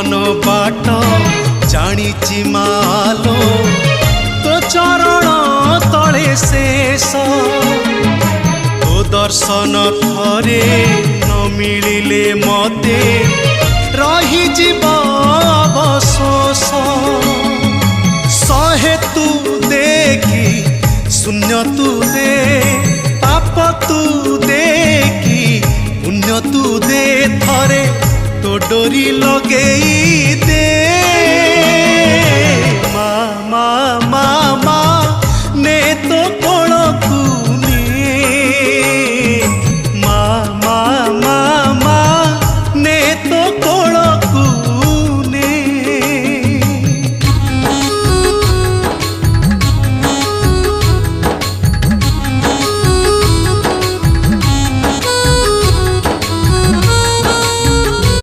जीवन बाट जानी मालो तो चरण तले शेष तो दर्शन थरे न मिलिले मते रही जीव अवशोष सहे तू देखी शून्य तू दे पाप तू देखी पुण्य तू दे थरे तो डोरी लगेई दे।